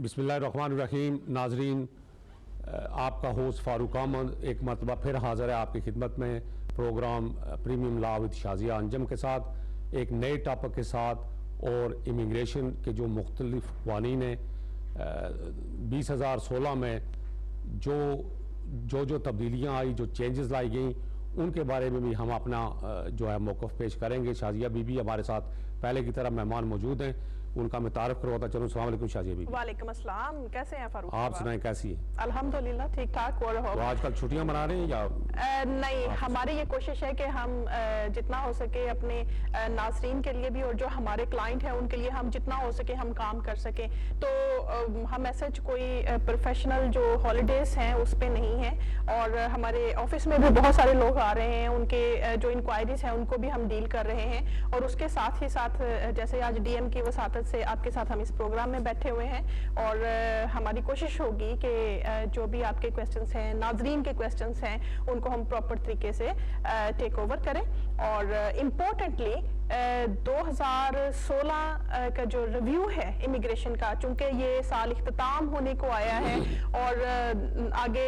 बिस्मिल्लाहिर्रहमानिर्रहीम। नाजरीन, आपका होस्ट फारूक अहमद एक मरतबा फिर हाज़िर है आपकी खिदमत में programme premium law with Shazia Anjum के साथ एक नए टॉपिक के साथ। और इमिग्रेशन के जो मुख्तलिफ क़वानीन हैं 2016 में जो तब्दीलियाँ आई, जो चेंजेस लाई गई, उनके बारे में भी हम अपना जो है मौक़िफ़ पेश करेंगे। शाजिया बीबी हमारे साथ पहले की तरह मेहमान मौजूद हैं, उनका मैं तारुफ करवाता चलूँ। अस्सलाम वालेकुम शाजिया बीबी। वालेकुम अस्सलाम, कैसे हैं फारूक? आप सुनाएं कैसी है? अल्हम्दुलिल्लाह ठीक ठाक। और तो आजकल छुट्टियां मना रहे हैं या नहीं? हमारी ये कोशिश है कि हम जितना हो सके अपने नाज़रीन के लिए भी और जो हमारे क्लाइंट हैं उनके लिए हम जितना हो सके हम काम कर सकें। तो हम ऐसे कोई प्रोफेशनल जो हॉलीडेज हैं उस पे नहीं है, और हमारे ऑफिस में भी बहुत सारे लोग आ रहे हैं, उनके जो इंक्वायरीज हैं उनको भी हम डील कर रहे हैं। और उसके साथ ही साथ जैसे आज डीएम की वसातत से आपके साथ हम इस प्रोग्राम में बैठे हुए हैं, और हमारी कोशिश होगी कि जो भी आपके क्वेश्चंस हैं, नाजरीन के क्वेश्चंस हैं, उनको हम प्रॉपर तरीके से टेक ओवर करें। और इम्पोर्टेंटली 2016 का जो रिव्यू है इमिग्रेशन का, चूंकि ये साल इख्तिताम होने को आया है और आगे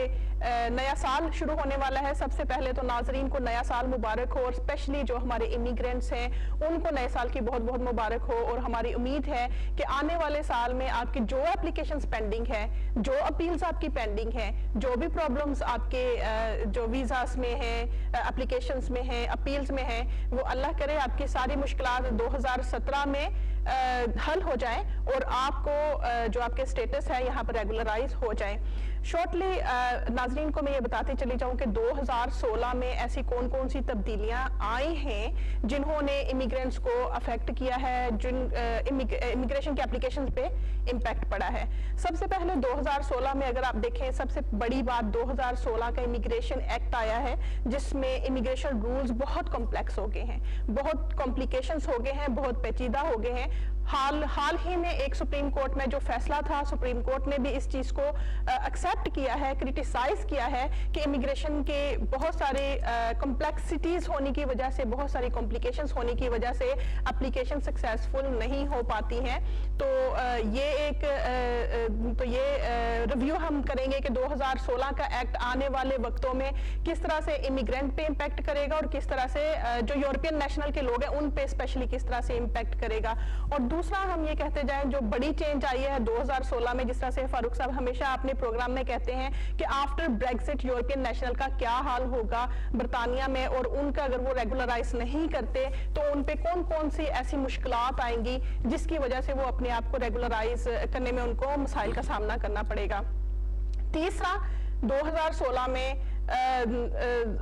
नया साल शुरू होने वाला है। सबसे पहले तो नाजरीन को नया साल मुबारक हो, और स्पेशली जो हमारे इमिग्रेंट्स हैं उनको नए साल की बहुत बहुत मुबारक हो। और हमारी उम्मीद है कि आने वाले साल में आपकी जो एप्लीकेशंस पेंडिंग है, जो अपील्स आपकी पेंडिंग है, जो भी प्रॉब्लम्स आपके जो वीज़ास में हैं, एप्लीकेशंस में हैं, अपील्स में हैं, वो अल्लाह करे आपकी सारी मुश्किलात 2017 में हल हो जाए और आपको जो आपके स्टेटस है यहाँ पर रेगुलराइज हो जाए। शॉर्टली नाजरीन को मैं ये बताते चली जाऊँ कि 2016 में ऐसी कौन कौन सी तब्दीलियाँ आई हैं जिन्होंने इमिग्रेंट्स को अफेक्ट किया है, जिन इमिग्रेशन के एप्लीकेशन पे इम्पैक्ट पड़ा है। सबसे पहले 2016 में अगर आप देखें, सबसे बड़ी बात 2016 का इमिग्रेशन एक्ट आया है, जिसमें इमिग्रेशन रूल्स बहुत कॉम्प्लेक्स हो गए हैं, बहुत कॉम्प्लिकेशंस हो गए हैं, बहुत पेचीदा हो गए हैं। हाल ही में एक सुप्रीम कोर्ट में जो फैसला था, सुप्रीम कोर्ट ने भी इस चीज को एक्सेप्ट किया है, क्रिटिसाइज किया है कि इमिग्रेशन के बहुत सारे कॉम्प्लेक्सिटीज होने की वजह से, बहुत सारी कॉम्प्लिकेशंस होने की वजह से एप्लीकेशन सक्सेसफुल नहीं हो पाती हैं। तो ये रिव्यू हम करेंगे कि 2016 का एक्ट आने वाले वक्तों में किस तरह से इमिग्रेंट पे इम्पैक्ट करेगा, और किस तरह से जो यूरोपियन नेशनल के लोग हैं उन पे स्पेशली किस तरह से इम्पैक्ट करेगा। और दूसरा हम ये कहते जाएं, जो बड़ी चेंज आई है 2016 में, जिस तरह से फारूक साहब हमेशा अपने प्रोग्राम में कहते हैं कि आफ्टर ब्रेक्सिट यूरोपियन नेशनल का क्या हाल होगा बरतानिया में, और उनका अगर वो रेगुलराइज नहीं करते तो उन पे कौन कौन सी ऐसी मुश्किलात आएंगी जिसकी वजह से वो अपने आप को रेगुलराइज करने में उनको मसाइल का सामना करना पड़ेगा। तीसरा, 2016 में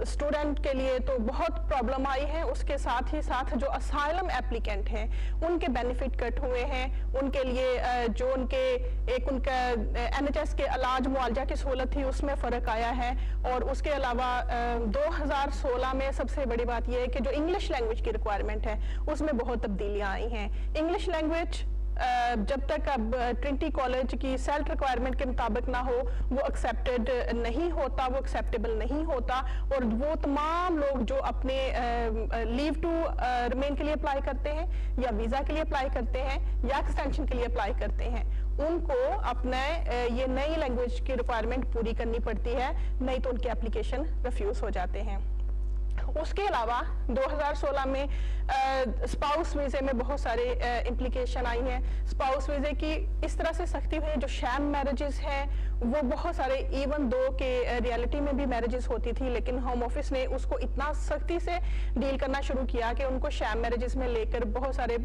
स्टूडेंट के लिए तो बहुत प्रॉब्लम आई है, उसके साथ ही साथ जो असाइलम एप्लीकेंट हैं उनके बेनिफिट कट हुए हैं, उनके लिए जो उनका NHS के इलाज मुआवजा की सहूलत थी उसमें फ़र्क आया है। और उसके अलावा 2016 में सबसे बड़ी बात यह है कि जो इंग्लिश लैंग्वेज की रिक्वायरमेंट है उसमें बहुत तब्दीलियाँ आई हैं। इंग्लिश लैंग्वेज जब तक अब ट्रिनिटी कॉलेज की सेल्फ रिक्वायरमेंट के मुताबिक ना हो, वो एक्सेप्टेड नहीं होता, वो एक्सेप्टेबल नहीं होता। और वो तमाम लोग जो अपने लीव टू रिमेन के लिए अप्लाई करते हैं, या वीज़ा के लिए अप्लाई करते हैं, या एक्सटेंशन के लिए अप्लाई करते हैं, उनको अपने ये नई लैंग्वेज की रिक्वायरमेंट पूरी करनी पड़ती है, नहीं तो उनके एप्लीकेशन रिफ्यूज हो जाते हैं। उसके अलावा 2016 में स्पाउस वीज़े में बहुत सारे इम्प्लीकेशन आई हैं। स्पाउस वीज़े की इस तरह से सख्ती हुई है, जो शैम मैरिजेस हैं वो बहुत सारे, इवन दो के रियलिटी में भी मैरिजेस होती थी, लेकिन होम ऑफिस ने उसको इतना सख्ती से डील करना शुरू किया कि उनको शैम मैरिजेस में लेकर बहुत सारे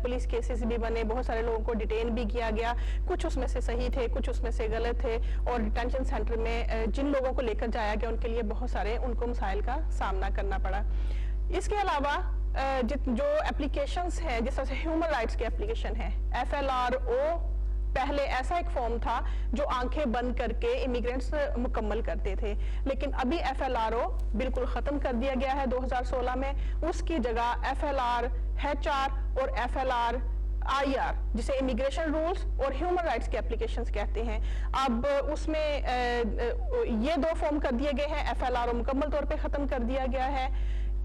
पुलिस केसेस भी बने, बहुत सारे लोगों को डिटेन भी किया गया। कुछ उसमें से सही थे, कुछ उसमें से गलत थे, और डिटेंशन सेंटर में जिन लोगों को लेकर जाया गया उनके लिए बहुत सारे उनको मसाइल का सामना करना पड़ा। इसके अलावा जो एप्लीकेशंस हैं, जिस तरह से ह्यूमन राइट्स के एप्लीकेशन है, FLRO पहले ऐसा एक फॉर्म था जो आंखें बंद करके इमिग्रेंट्स मुकम्मल करते थे, लेकिन अभी FLRO बिल्कुल ख़त्म कर दिया गया है 2016 में। उसकी जगह FLR HR और FLR IR, जिसे इमिग्रेशन रूल्स और ह्यूमन राइट्स के एप्लीकेशंस कहते हैं, अब उसमें ये दो फॉर्म कर दिए गए हैं। FLRO मुकम्मल तौर पे ख़त्म कर दिया गया है।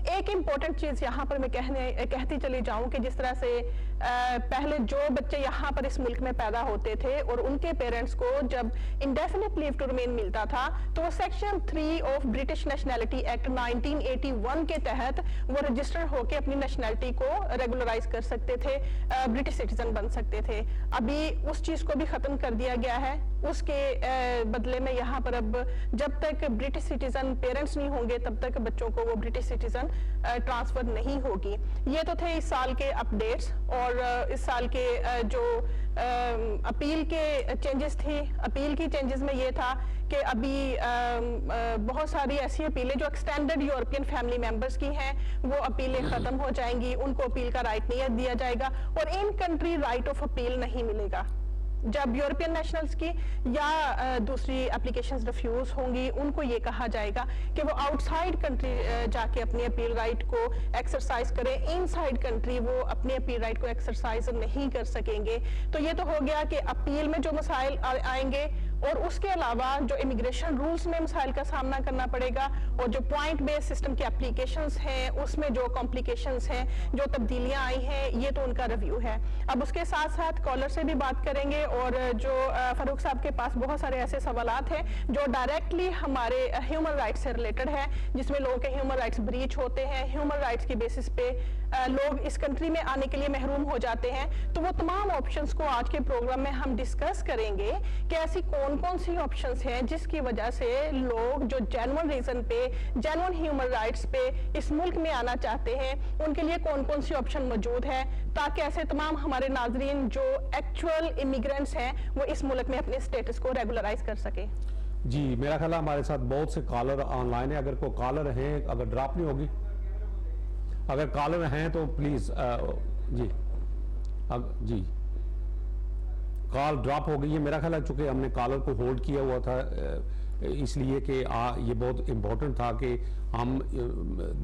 एक इम्पॉर्टेंट चीज़ यहाँ पर मैं कहती चली जाऊँ कि जिस तरह से पहले जो बच्चे यहाँ पर इस मुल्क में पैदा होते थे और उनके पेरेंट्स को जब इंडेफिनिट लीव टू रिमेन मिलता था तो वो section 3 of British nationality act 1981 के तहत वो रजिस्टर होकर अपनी नेशनैलिटी को रेगुलराइज कर सकते थे, ब्रिटिश सिटीजन बन सकते थे। अभी उस चीज को भी खत्म कर दिया गया है। उसके बदले में यहाँ पर अब जब तक ब्रिटिश सिटीजन पेरेंट्स नहीं होंगे तब तक बच्चों को वो ब्रिटिश सिटीजन ट्रांसफर नहीं होगी। ये तो थे इस साल के अपडेट्स। और इस साल के जो अपील के चेंजेस थी, अपील की चेंजेस में ये था कि अभी बहुत सारी ऐसी अपीलें जो एक्सटेंडेड यूरोपियन फैमिली मेंबर्स की हैं वो अपीलें खत्म हो जाएंगी, उनको अपील का राइट नहीं दिया जाएगा और in country right of appeal नहीं मिलेगा। जब यूरोपियन नेशनल्स की या दूसरी एप्लीकेशंस रिफ्यूज होंगी उनको ये कहा जाएगा कि वो आउटसाइड कंट्री जाके अपनी अपील राइट को एक्सरसाइज करें, इनसाइड कंट्री वो अपनी अपील राइट को एक्सरसाइज नहीं कर सकेंगे। तो ये तो हो गया कि अपील में जो मसाइल आएंगे और उसके अलावा जो इमिग्रेशन रूल्स में मसाइल का सामना करना पड़ेगा और जो पॉइंट बेस्ड सिस्टम की एप्लीकेशंस हैं उसमें जो कॉम्प्लिकेशंस हैं, जो तब्दीलियां आई हैं, ये तो उनका रिव्यू है। अब उसके साथ साथ कॉलर से भी बात करेंगे और जो फारूक साहब के पास बहुत सारे ऐसे सवालात हैं जो डायरेक्टली हमारे ह्यूमन राइट्स से रिलेटेड है, जिसमें लोगों के ह्यूमन राइट्स ब्रीच होते हैं, ह्यूमन राइट्स की बेसिस पे लोग इस कंट्री में आने के लिए महरूम हो जाते हैं। तो वो तमाम ऑप्शंस को आज के प्रोग्राम में हम डिस्कस करेंगे कि ऐसी कौन कौन सी ऑप्शंस हैं जिसकी वजह से लोग जो जेन्युइन रीजन पे, जेन्युइन ह्यूमन राइट्स पे इस मुल्क में आना चाहते हैं, उनके लिए कौन कौन सी ऑप्शन मौजूद है, ताकि ऐसे तमाम हमारे नाजरीन जो एक्चुअल इमिग्रेंट्स हैं वो इस मुल्क में अपने स्टेटस को रेगुलराइज कर सके। जी, मेरा ख्याल है हमारे साथ बहुत से कॉलर ऑनलाइन है। अगर कोई कॉलर हैं, अगर ड्रॉप नहीं होगी, अगर कॉलर हैं तो प्लीज जी जी कॉल ड्रॉप हो गई है। मेरा ख्याल है चूंकि हमने कॉलर को होल्ड किया हुआ था इसलिए कि ये बहुत इम्पोर्टेंट था कि हम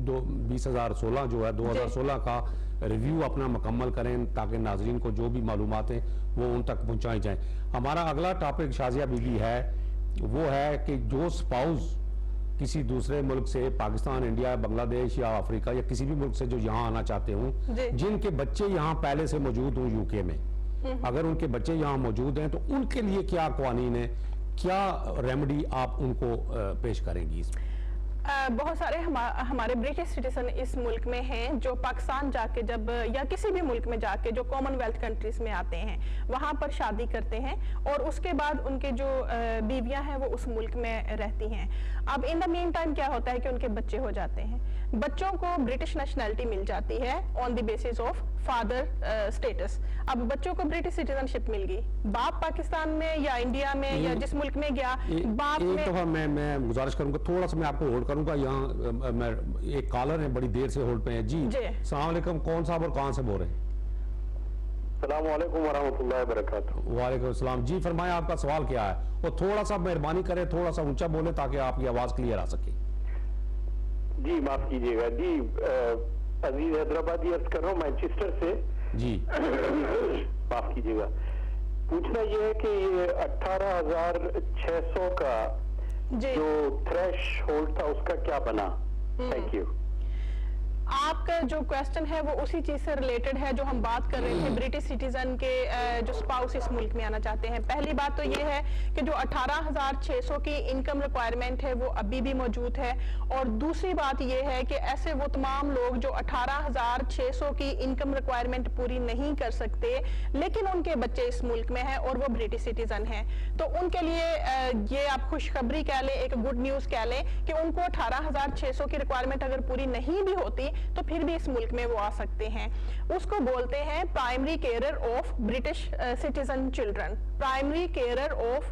2016 जो है 2016 का रिव्यू अपना मुकम्मल करें ताकि नाजरीन को जो भी मालूमात हैं वो उन तक पहुंचाई जाएं। हमारा अगला टॉपिक शाजिया बीबी है, वो है कि जो स्पाउस किसी दूसरे मुल्क से, पाकिस्तान, इंडिया, बांग्लादेश या अफ्रीका या किसी भी मुल्क से जो यहाँ आना चाहते हों, जिनके बच्चे यहाँ पहले से मौजूद हों यूके में, अगर उनके बच्चे यहाँ मौजूद हैं तो उनके लिए क्या कानून है, क्या रेमेडी आप उनको पेश करेंगी इसमें? बहुत सारे हमारे ब्रिटिश सिटीजन इस मुल्क में हैं जो पाकिस्तान जाके जब या किसी भी मुल्क में जाके जो कॉमनवेल्थ कंट्रीज में आते हैं वहाँ पर शादी करते हैं और उसके बाद उनके जो बीवियां हैं वो उस मुल्क में रहती हैं। अब इन द मीन टाइम क्या होता है कि उनके बच्चे हो जाते हैं, बच्चों को ब्रिटिश नेशनैलिटी मिल जाती है on the basis of father status. अब बच्चों को ब्रिटिश सिटीजनशिप मिल गई, बाप पाकिस्तान में या इंडिया में या जिस मुल्क में गया, बाप एक दफा मैं गुजारिश करूंगा, थोड़ा सा मैं आपको होल्ड करूंगा। यहाँ मैं एक कॉलर है बड़ी देर से होल्ड पे है। जी अस्सलाम वालेकुम, कौन साहब और कहां से बोल रहे हैं? अस्सलाम वालेकुम वरहमतुल्लाहि वबरकातुहू। वालेकुम अस्सलाम। जी फरमाएं, आपका सवाल क्या है? और थोड़ा सा मेहरबानी करें, थोड़ा सा ऊंचा बोले ताकि आपकी आवाज क्लियर आ सके। जी माफ कीजिएगा जी, अजीज हैदराबादी अर्ज कर रहा हूँ मैनचेस्टर से। जी माफ कीजिएगा, पूछना ये है कि ये 18,600 का जो थ्रेश होल्ड था उसका क्या बना? Thank you. आपका जो क्वेश्चन है वो उसी चीज से रिलेटेड है जो हम बात कर रहे थे, ब्रिटिश सिटीजन के जो स्पाउस इस मुल्क में आना चाहते हैं। पहली बात तो ये है कि जो 18,600 की इनकम रिक्वायरमेंट है वो अभी भी मौजूद है, और दूसरी बात ये है कि ऐसे वो तमाम लोग जो 18,600 की इनकम रिक्वायरमेंट पूरी नहीं कर सकते लेकिन उनके बच्चे इस मुल्क में हैं और वो ब्रिटिश सिटीजन हैं, तो उनके लिए ये आप खुशखबरी कह लें, एक गुड न्यूज कह लें कि उनको 18,600 की रिक्वायरमेंट अगर पूरी नहीं भी होती तो फिर भी इस मुल्क में वो आ सकते हैं। उसको बोलते हैं primary carer of British citizen children, primary carer of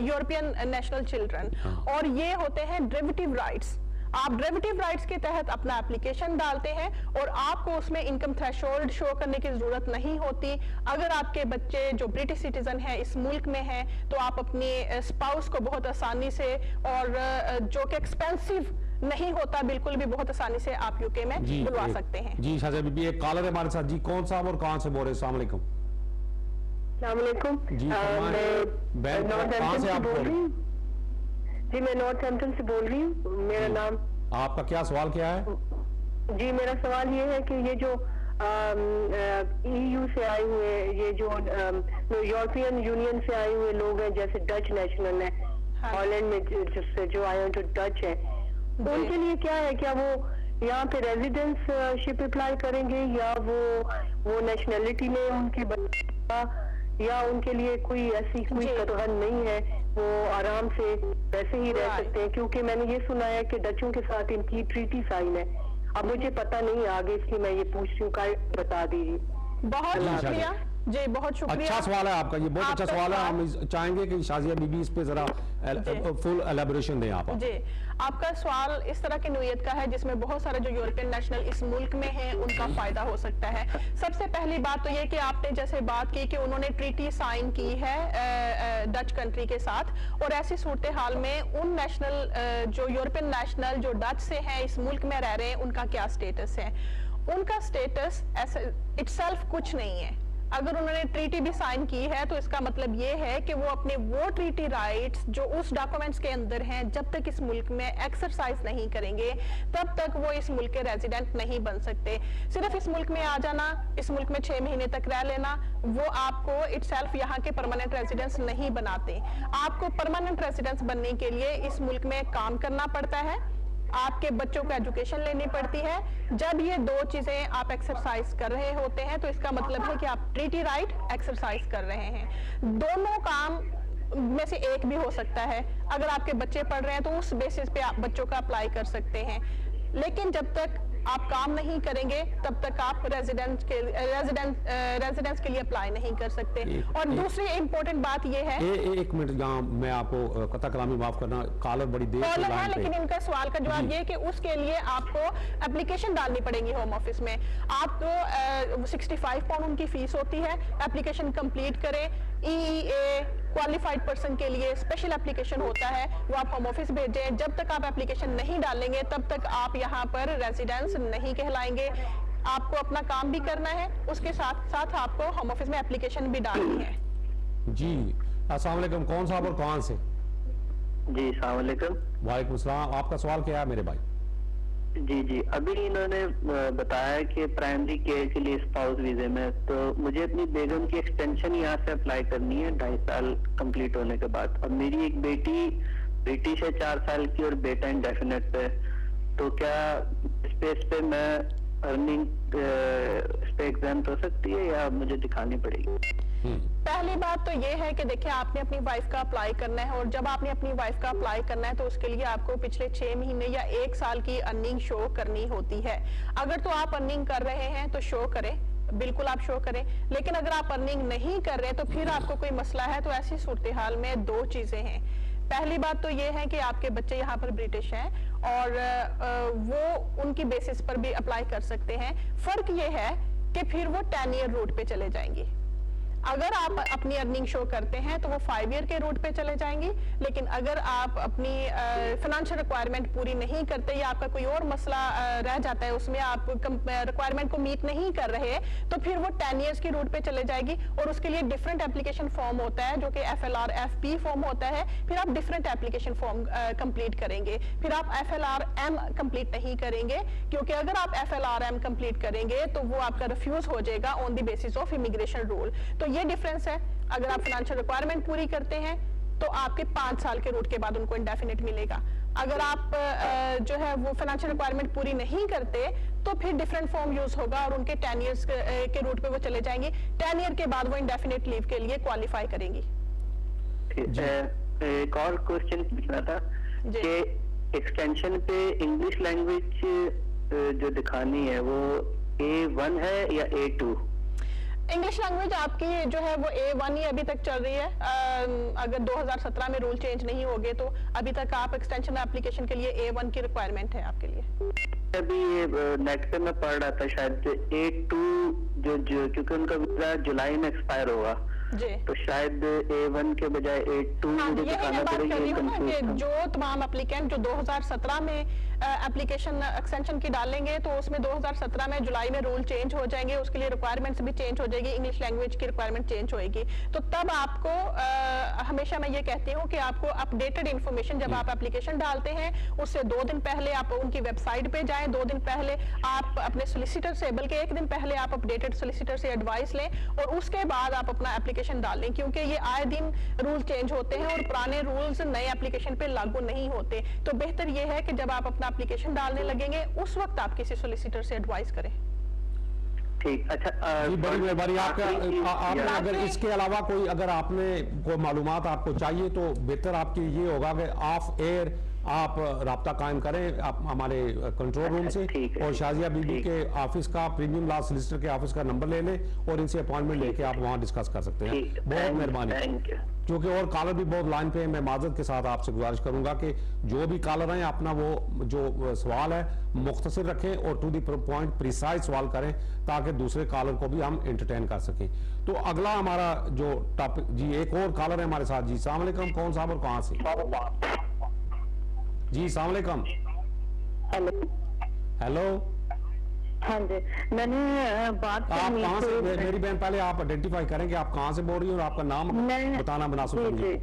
European national children, और ये होते हैं डेरिवेटिव राइट्स। आप डेरिवेटिव राइट्स के तहत अपना एप्लीकेशन डालते हैं और आपको उसमें इनकम थ्रेशोल्ड शो करने की जरूरत नहीं होती। अगर आपके बच्चे जो ब्रिटिश सिटीजन है इस मुल्क में हैं तो आप अपने स्पाउस को बहुत आसानी से, और जो कि एक्सपेंसिव नहीं होता बिल्कुल भी, बहुत आसानी से आप यूके में बुलवा सकते हैं। जी शाजिया बीबी, एक कॉलर है हमारे साथ। जी कौन साहब और कहां से बोल रहे हैं? अस्सलाम वालेकुम। जी कहां से आप बोल रहे हैं? जी मैं नॉर्थहैम्पटन से बोल रही हूँ। मेरा नाम, आपका क्या सवाल क्या है? जी मेरा सवाल ये है कि ये जो EU से आए हुए, ये जो यूरोपियन यूनियन से आए हुए लोग हैं, जैसे डच नेशनल है, हॉलैंड में जिससे जो आए हैं जो डच है, उनके लिए क्या है? क्या वो यहाँ पे रेजिडेंसशिप अप्लाई करेंगे या वो नेशनैलिटी में उनकी बच्चा, या उनके लिए कोई ऐसी कोई कतगन नहीं है, वो आराम से वैसे ही रह सकते हैं? क्योंकि मैंने ये सुना है कि डचों के साथ इनकी ट्रीटी साइन है। अब मुझे पता नहीं आगे, इसलिए मैं ये पूछ रही हूँ, बता दीजिए। बहुत शुक्रिया जी, बहुत शुक्रिया। अच्छा सवाल है आपका, ये बहुत अच्छा सवाल है। हम चाहेंगे कि शाजिया बीबी इस पे जरा फुल एलैबोरेशन दें आप। जी, आपका सवाल इस तरह की नोयत का है जिसमें बहुत सारे जो यूरोपियन नेशनल इस मुल्क में हैं उनका फायदा हो सकता है। सबसे पहली बात तो ये कि आपने जैसे बात की कि उन्होंने ट्रीटी साइन की है डच कंट्री के साथ, और ऐसी सूरत हाल में उन नेशनल जो यूरोपियन नेशनल जो डच से हैं इस मुल्क में रह रहे हैं, उनका क्या स्टेटस है? उनका स्टेटस इटसेल्फ कुछ नहीं है। अगर उन्होंने ट्रीटी भी साइन की है तो इसका मतलब ये है कि वो अपने वो ट्रीटी राइट्स जो उस डॉक्यूमेंट्स के अंदर हैं, जब तक इस मुल्क में एक्सरसाइज नहीं करेंगे तब तक वो इस मुल्क के रेजिडेंट नहीं बन सकते। सिर्फ इस मुल्क में आ जाना, इस मुल्क में 6 महीने तक रह लेना, वो आपको इटसेल्फ यहाँ के परमानेंट रेजिडेंट्स नहीं बनाते। आपको परमानेंट रेजिडेंट्स बनने के लिए इस मुल्क में काम करना पड़ता है, आपके बच्चों को एजुकेशन लेनी पड़ती है। जब ये दो चीजें आप एक्सरसाइज कर रहे होते हैं तो इसका मतलब है कि आप ट्रीटी राइट एक्सरसाइज कर रहे हैं। दोनों काम में से एक भी हो सकता है। अगर आपके बच्चे पढ़ रहे हैं तो उस बेसिस पे आप बच्चों का अप्लाई कर सकते हैं, लेकिन जब तक आप काम नहीं करेंगे तब तक आप रेजिडेंस के लिए अप्लाई नहीं कर सकते। और दूसरी इंपॉर्टेंट बात ये है, एक मिनट यहाँ मैं आपको कता कलामी माफ करना, कॉलर बड़ी देर से कॉलर है, लाइन पे। लेकिन इनका सवाल का जवाब ये कि उसके लिए आपको एप्लीकेशन डालनी पड़ेगी होम ऑफिस में। आपको 65 पाउंड उनकी फीस होती है। एप्लीकेशन कंप्लीट करें। EEA क्वालिफाइड पर्सन के लिए स्पेशल एप्लीकेशन होता है, वो आप होम ऑफिस भेजें। जब तक आप एप्लीकेशन नहीं डालेंगे तब तक आप यहाँ पर रेजिडेंस नहीं कहलाएंगे। आपको अपना काम भी करना है, उसके साथ साथ आपको होम ऑफिस में एप्लीकेशन भी डालनी है। जी अस्सलाम वालेकुम, कौन साहब और कहां से? जी अस्सलाम वालेकुम। वालेकुम सलाम, आपका सवाल क्या है मेरे भाई? जी अभी इन्होंने बताया कि प्राइमरी केयर के लिए स्पाउस वीजे में, तो मुझे अपनी बेगम की एक्सटेंशन यहाँ से अप्लाई करनी है 2.5 साल कंप्लीट होने के बाद। अब मेरी एक बेटी ब्रिटिश है 4 साल की और बेटा इंडेफिनेट पे, तो क्या स्पेस पे मैं अर्निंग इस पे एग्जाम हो सकती है या मुझे दिखानी पड़ेगी? पहली बात तो ये है कि देखिए आपने अपनी वाइफ का अप्लाई करना है, और जब आपने अपनी वाइफ का अप्लाई करना है तो उसके लिए आपको पिछले 6 महीने या 1 साल की अर्निंग शो करनी होती है। अगर तो आप अर्निंग कर रहे हैं तो शो करें, बिल्कुल आप शो करें। लेकिन अगर आप अर्निंग नहीं कर रहे तो फिर आपको कोई मसला है, तो ऐसी सूरत हाल में 2 चीजें हैं। पहली बात तो ये है कि आपके बच्चे यहाँ पर ब्रिटिश हैं और वो उनकी बेसिस पर भी अप्लाई कर सकते हैं। फर्क ये है कि फिर वो 10 ईयर रूट पे चले जाएंगे। अगर आप अपनी अर्निंग शो करते हैं तो वो 5 ईयर के रूट पे चले जाएंगी, लेकिन अगर आप अपनी फाइनेंशियल रिक्वायरमेंट पूरी नहीं करते या आपका कोई और मसला रह जाता है, उसमें आप रिक्वायरमेंट को मीट नहीं कर रहे, तो फिर वो 10 ईयर्स की रूट पे चले जाएगी। और उसके लिए डिफरेंट एप्लीकेशन फॉर्म होता है जो कि FLR FP फॉर्म होता है। फिर आप डिफरेंट एप्लीकेशन फॉर्म कंप्लीट करेंगे। फिर आप FLR M कंप्लीट नहीं करेंगे, क्योंकि अगर आप FLR M कंप्लीट करेंगे तो वो आपका रिफ्यूज हो जाएगा on the basis of immigration rule. तो ये डिफरेंस है। अगर आप फाइनेंशियल रिक्वायरमेंट पूरी करते हैं तो आपके 5 साल के रूट के बाद उनको इंडेफिनिट मिलेगा। अगर आप जो है वो फाइनेंशियल रिक्वायरमेंट पूरी नहीं करते तो फिर डिफरेंट फॉर्म यूज होगा और उनके 10 इयर्स के रूट पे वो चले जाएंगे। 10 ईयर के बाद वो इंडेफिनिट लीव के लिए क्वालिफाई करेंगी। एक और क्वेश्चन पूछना था कि एक्सटेंशन पे इंग्लिश लैंग्वेज जो दिखानी है वो A1 है या A2? इंग्लिश लैंग्वेज आपकी जो है वो A1 ही अभी तक चल रही है। अगर 2017 में रूल चेंज नहीं हो गए तो अभी तक आप एक्सटेंशन एप्लीकेशन के लिए A1 की रिक्वायरमेंट है आपके लिए। अभी नेट पे मैं पढ़ रहा था शायद A2 जो क्योंकि उनका वीजा जुलाई में एक्सपायर होगा, जी। तो शायद A1 के बजाय A2 हाँ, मुझे यही दिखाना मैं बात कर पड़ेगा, रही ये हूँ ना कि कंफ्यूज था। जो तमाम एप्लीकेंट जो 2017 में एप्लीकेशन एक्सटेंशन की डालेंगे तो उसमें 2017 में जुलाई में रूल चेंज हो जाएंगे, उसके लिए रिक्वायरमेंट्स भी चेंज हो जाएगी, इंग्लिश लैंग्वेज की रिक्वायरमेंट चेंज होएगी। तो तब आपको हमेशा मैं ये कहती हूँ कि आपको अपडेटेड इन्फॉर्मेशन जब आप एप्लीकेशन डालते हैं उससे 2 दिन पहले आप उनकी वेबसाइट पे जाएं, 2 दिन पहले आप अपने सोलिसिटर से, बल्कि 1 दिन पहले आप अपडेटेड सोलिसिटर से एडवाइस लें और उसके बाद आप अपना एप्लीकेशन डाल लें, क्योंकि ये आए दिन रूल चेंज होते हैं और पुराने रूल्स नए एप्लीकेशन पे लागू नहीं होते। तो बेहतर ये है कि जब आप अपना एप्लीकेशन डालने लगेंगे उस वक्त आप किसी सोलिसिटर से एडवाइस करें। ठीक, अच्छा जी बड़ी मेहरबानी। आपने अगर इसके अलावा कोई अगर आपने कोई मालूमात आपको चाहिए तो बेहतर आपकी ये होगा कि ऑफ एयर आप राब्ता कायम करें आप हमारे कंट्रोल रूम से, और शाजिया बीबी के ऑफिस का, प्रीमियम लॉ सोलिसिटर के ऑफिस का नंबर ले लें और इनसे अपॉइंटमेंट लेके आप वहां डिस्कस कर सकते हैं। बहुत मेहरबानी। क्योंकि और कॉलर भी बहुत लाइन पे है, मैं माजरत के साथ आपसे गुजारिश करूंगा कि जो भी कॉलर हैं अपना वो जो सवाल है मुख्तसर रखें और टू द पॉइंट प्रिसाइज सवाल करें ताकि दूसरे कॉलर को भी हम एंटरटेन कर सकें। तो अगला हमारा जो टॉपिक, जी एक और कॉलर है हमारे साथ। जी अस्सलाम वालेकुम, कौन साहब और कहाँ से? जी अस्सलाम वालेकुम। हेलो। हेलो, हाँ जी, मैंने बात आप करनी कहाँ थी। से? मेरी बहन पहले आप आइडेंटिफाई करें कि आप कहाँ से बोल रही हैं और आपका नाम बताना मुनासिब समझिए।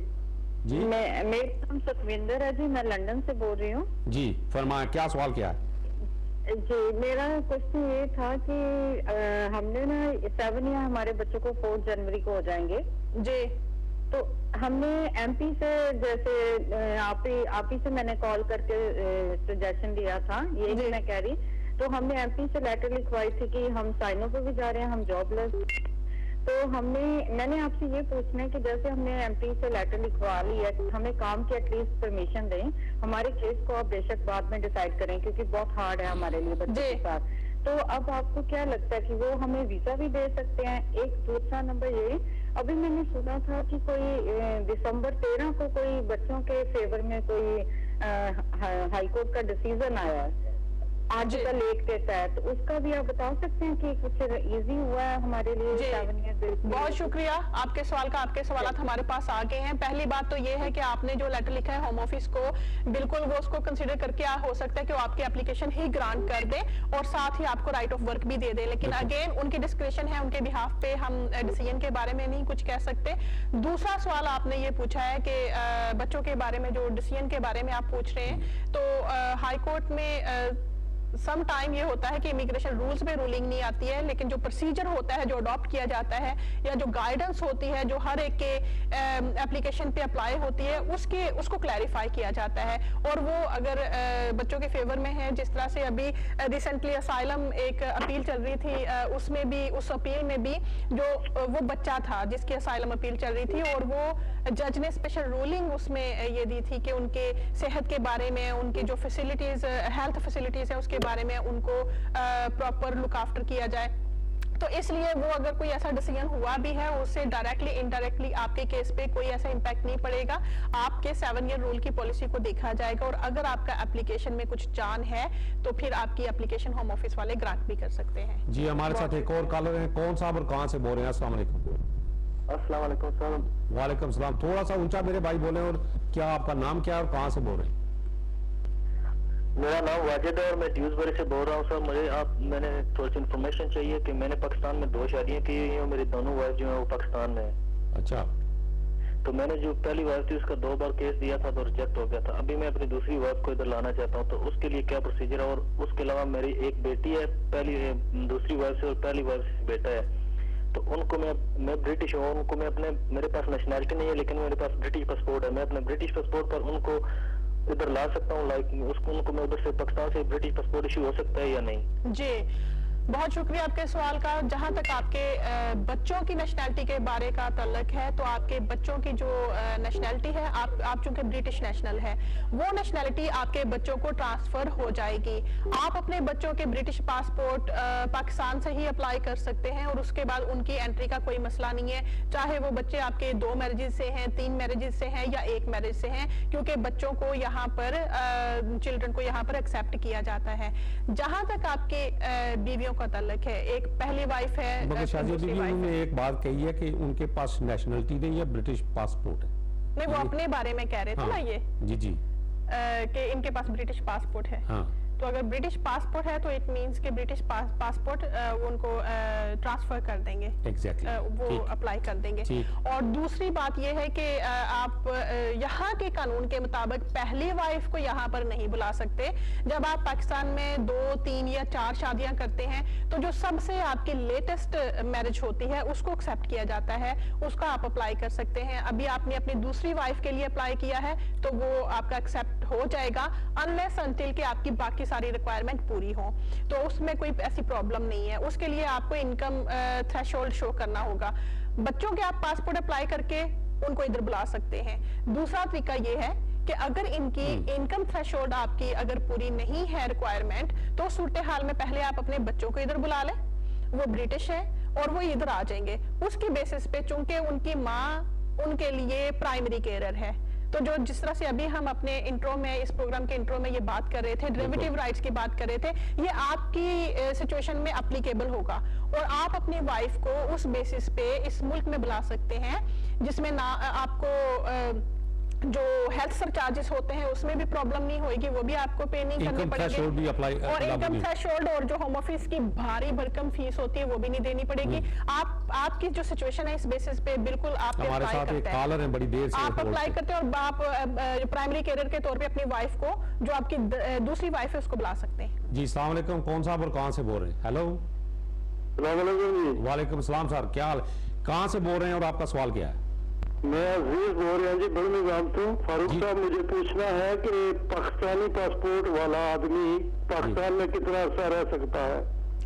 जी मेरा नाम सतविंदर है जी, मैं लंदन से बोल रही हूँ। जी फरमाएं, क्या सवाल क्या है? जी, मेरा क्वेश्चन ये था कि हमने ना 7 ईयर हमारे बच्चों को 4 जनवरी को हो जाएंगे जी। तो हमने एमपी से, जैसे आप ही से मैंने कॉल करके सजेशन लिया था, ये भी मैं कह रही, तो हमने एमपी से लेटर लिखवाई थी कि हम साइनों पे भी जा रहे हैं, हम जॉबलेस। तो मैंने आपसे ये पूछना है कि जैसे हमने एमपी से लेटर लिखवा ली है, हमें काम की एटलीस्ट परमिशन दें, हमारे केस को आप बेशक बाद में डिसाइड करें क्योंकि बहुत हार्ड है हमारे लिए बच्चों के साथ। तो अब आपको क्या लगता है कि वो हमें वीजा भी दे सकते हैं? एक दूसरा नंबर ये, अभी मैंने सुना था कि कोई दिसंबर 13 को कोई बच्चों के फेवर में कोई हाई कोर्ट का डिसीजन आया है आर्टिकल 1 के तहत, उसका भी आप बता सकते हैं कि कुछ इजी हुआ है हमारे लिए 7 ईयर? बहुत शुक्रिया आपके सवाल का। आपके सवालात हमारे पास आ गए हैं। पहली बात तो ये है कि आपने जो लेटर लिखा है होम ऑफिस को, बिल्कुल वो उसको कंसीडर करके हो सकता है कि वो आपकी एप्लीकेशन ही ग्रांट कर दे और साथ ही आपको राइट ऑफ वर्क भी दे दे, लेकिन अगेन उनकी डिस्क्रिप्शन है, उनके बिहाफ पे हम डिसीजन के बारे में नहीं कुछ कह सकते। दूसरा सवाल आपने ये पूछा है कि बच्चों के बारे में, जो डिसीजन के बारे में आप पूछ रहे हैं, तो हाई कोर्ट में सम टाइम ये होता है कि इमिग्रेशन रूल्स में रूलिंग नहीं आती है, लेकिन जो प्रोसीजर होता है, जो अडॉप्ट किया जाता है, या जो गाइडेंस होती है जो हर एक के एप्लीकेशन पे अप्लाई होती है, उसको क्लैरिफाई किया जाता है। और वो अगर बच्चों के फेवर में है, जिस तरह से अभी रिसेंटली असाइलम एक अपील चल रही थी, उसमें भी, उस अपील में भी जो वो बच्चा था जिसकी असाइलम अपील चल रही थी, और वो जज ने स्पेशल रूलिंग उसमें ये दी थी कि उनके सेहत के बारे में, उनकी जो फैसिलिटीज, हेल्थ फैसिलिटीज है उसके बारे में उनको प्रॉपर लुक आफ्टर किया जाए। तो इसलिए वो अगर कोई ऐसा डिसीजन हुआ भी है, उससे डायरेक्टली इनडायरेक्टली आपके केस पे कोई ऐसा इंपैक्ट नहीं पड़ेगा। आपके 7 ईयर रूल की पॉलिसी को देखा जाएगा और अगर आपका एप्लीकेशन में कुछ जान है तो फिर आपकी एप्लीकेशन होम ऑफिस वाले ग्रांट भी कर सकते हैं। जी हमारे साथ एक और कॉलर है, कौन साहब और कहाँ से बोल रहे हैं? अस्सलाम वालेकुम। अस्सलाम वालेकुम सर। वालेकुम सलाम। थोड़ा सा ऊंचा मेरे भाई बोले, और क्या आपका नाम क्या है और कहाँ से बोल रहे हैं? मेरा नाम वाजिद है और मैं ड्यूसबरी से बोल रहा हूँ सर। मैंने थोड़ी सी इन्फॉर्मेशन चाहिए कि मैंने पाकिस्तान में 2 शादियां की हुई हैं, मेरी दोनों वाइफ जो है वो पाकिस्तान में है। अच्छा। तो मैंने जो पहली वाइफ थी उसका 2 बार केस दिया था तो रिजेक्ट हो गया था। अभी मैं अपनी दूसरी वाइफ को इधर लाना चाहता हूँ, तो उसके लिए क्या प्रोसीजर है? और उसके अलावा मेरी एक बेटी है, दूसरी वाइफ से, और पहली वाइफ से बेटा है। तो उनको मैं ब्रिटिश हूँ, उनको मैं अपने, मेरे पास नेशनैलिटी नहीं है लेकिन मेरे पास ब्रिटिश पासपोर्ट है, मैं अपने ब्रिटिश पासपोर्ट पर उनको इधर ला सकता हूँ? उनको मैं उधर से, पाकिस्तान से ब्रिटिश पासपोर्ट इशू हो सकता है या नहीं? जी बहुत शुक्रिया आपके सवाल का। जहां तक आपके बच्चों की नेशनैलिटी के बारे का ताल्लुक है, तो आपके बच्चों की जो नेशनैलिटी है, आप चूंकि ब्रिटिश नेशनल है, वो नेशनैलिटी आपके बच्चों को ट्रांसफर हो जाएगी। आप अपने बच्चों के ब्रिटिश पासपोर्ट पाकिस्तान से ही अप्लाई कर सकते हैं और उसके बाद उनकी एंट्री का कोई मसला नहीं है, चाहे वो बच्चे आपके 2 मैरिजेस से हैं, 3 मैरिजेस से हैं या 1 मैरिज से हैं, क्योंकि बच्चों को यहाँ पर, चिल्ड्रन को यहाँ पर एक्सेप्ट किया जाता है। जहां तक आपके बीवियों का तल्लक है, एक पहली वाइफ है, मगर शाजिया दूसरी बीबी वाइफ है। उन्होंने एक बात कही है कि उनके पास नेशनलिटी नहीं है, ब्रिटिश पासपोर्ट है। नहीं, वो अपने बारे में कह रहे थे ना ये जी जी कि इनके पास ब्रिटिश पासपोर्ट है। हाँ तो अगर ब्रिटिश पासपोर्ट है तो इट मींस कि ब्रिटिश पासपोर्ट उनको ट्रांसफर कर देंगे, एग्जैक्टली वो अप्लाई कर देंगे। ठीक। और दूसरी बात ये है कि आप यहाँ के कानून के मुताबिक पहली वाइफ को यहाँ पर नहीं बुला सकते। जब आप पाकिस्तान में 2, 3 या 4 शादियां करते हैं तो जो सबसे आपकी लेटेस्ट मैरिज होती है उसको एक्सेप्ट किया जाता है, उसका आप अप्लाई कर सकते हैं। अभी आपने अपनी दूसरी वाइफ के लिए अप्लाई किया है तो वो आपका एक्सेप्ट हो जाएगा, अनलेस अनटिल कि आपकी बाकी सारी रिक्वायरमेंट पूरी हो, तो उसमें कोई ऐसी प्रॉब्लम नहीं है। उसके लिए आपको इनकम थ्रेशोल्ड शो करना होगा। बच्चों के आप पासपोर्ट अप्लाई करके उनको इधर बुला सकते हैं। दूसरा तरीका ये है कि अगर इनकी इनकम थ्रेशोल्ड आपकी अगर पूरी नहीं है रिक्वायरमेंट, तो सूरत हाल में पहले आप अपने बच्चों को इधर बुला लें, वो ब्रिटिश है और वो इधर आ जाएंगे। उसकी बेसिस पे चूंकि उनकी माँ उनके लिए प्राइमरी केयरर है, तो जो जिस तरह से अभी हम अपने इंट्रो में, इस प्रोग्राम के इंट्रो में ये बात कर रहे थे, डेरिवेटिव राइट्स की बात कर रहे थे, ये आपकी सिचुएशन में एप्लीकेबल होगा और आप अपनी वाइफ को उस बेसिस पे इस मुल्क में बुला सकते हैं जिसमें ना आपको जो हेल्थ सरचार्जेस होते हैं उसमें भी प्रॉब्लम नहीं होगी, वो भी आपको पे नहीं करने पड़ेंगे, और इनकम थ्रेशोल्ड और जो होम ऑफिस की भारी भरकम फीस होती है वो भी नहीं देनी पड़ेगी। आपकी जो सिचुएशन है इस बेसिस पे बिल्कुल आप हमारे साथ एक कॉलर है, बड़ी देर से आप अप्लाई करते हैं और आप प्राइमरी कैरियर के तौर पे अपनी वाइफ को, जो आपकी दूसरी वाइफ है, उसको बुला सकते हैं। जी अस्सलाम वालेकुम, कौन साहब और कहाँ से बोल रहे हैं? हेलो वालेकुम सलाम सर, क्या हाल, कहाँ से बोल रहे हैं और आपका सवाल क्या है? मैं अजीज बोल रहा हूँ जी, बड़े निजाम से। फारूक साहब, मुझे पूछना है कि पाकिस्तानी पासपोर्ट वाला आदमी पाकिस्तान में कितना अर्सा रह सकता है?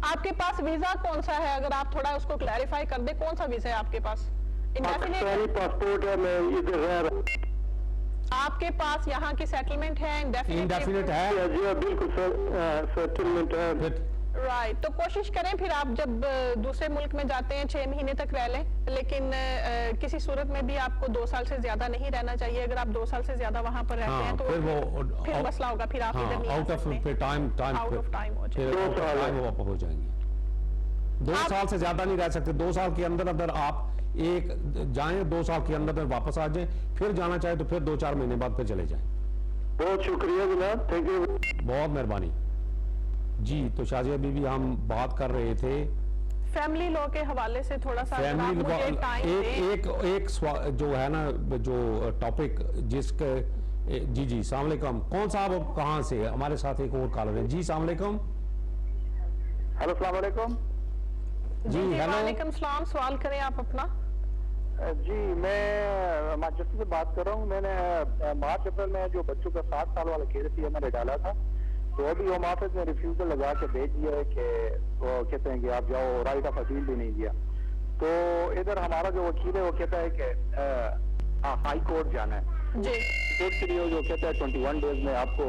आपके पास वीजा कौन सा है? अगर आप थोड़ा उसको क्लैरिफाई कर दे, कौन सा वीजा है आपके पास? पाकिस्तानी पासपोर्ट है, मैं इधर रह रहा। आपके पास यहाँ की सेटलमेंट है? इंडेफिनिट है? जी बिल्कुल सेटलमेंट है। राइट, तो कोशिश करें फिर आप जब दूसरे मुल्क में जाते हैं 6 महीने तक रह लें, लेकिन किसी सूरत में भी आपको 2 साल से ज्यादा नहीं रहना चाहिए। अगर आप 2 साल से ज्यादा वहां पर रहते हैं तो फिर मसला होगा, फिर आप इधर नहीं आ सकते, आउट ऑफ टाइम हो जाएंगे। 2 साल से ज्यादा नहीं रह सकते। 2 साल के अंदर अगर आप एक जाएं, 2 साल के अंदर वापस आ जाएं, फिर जाना चाहे तो फिर 2-4 महीने बाद फिर चले जाएं। बहुत शुक्रिया जनाब, थैंक यू, बहुत मेहरबानी जी। तो शाजिया बीबी हम बात कर रहे थे फैमिली लॉ के हवाले से, थोड़ा सा फैमिली लॉ, एक जो है ना, जो टॉपिक जिसके जी जी अस्सलाम वालेकुम, कौन साहब कहाँ से? हमारे साथ एक और कॉलर है जी। अस्सलाम वालेकुम। हेलो अस्सलाम वालेकुम जी। हेलो वालेकुम सलाम, सवाल करें आप अपना। जी, मैं मैनचेस्टर से बात कर रहा हूँ। मैंने मार्च अप्रैल में जो बच्चों का 7 साल वाला केस थी मैंने डाला था, तो अभी होम ऑफिस ने रिफ्यूजल लगा के भेज दिया है कि वो कहते हैं कि आप जाओ, राइट ऑफ अपील भी नहीं दिया। तो इधर हमारा जो वकील है वो कहता है कि हाई कोर्ट जाना है जी। कोर्ट के लिए, जो कहता है 21 डेज में आपको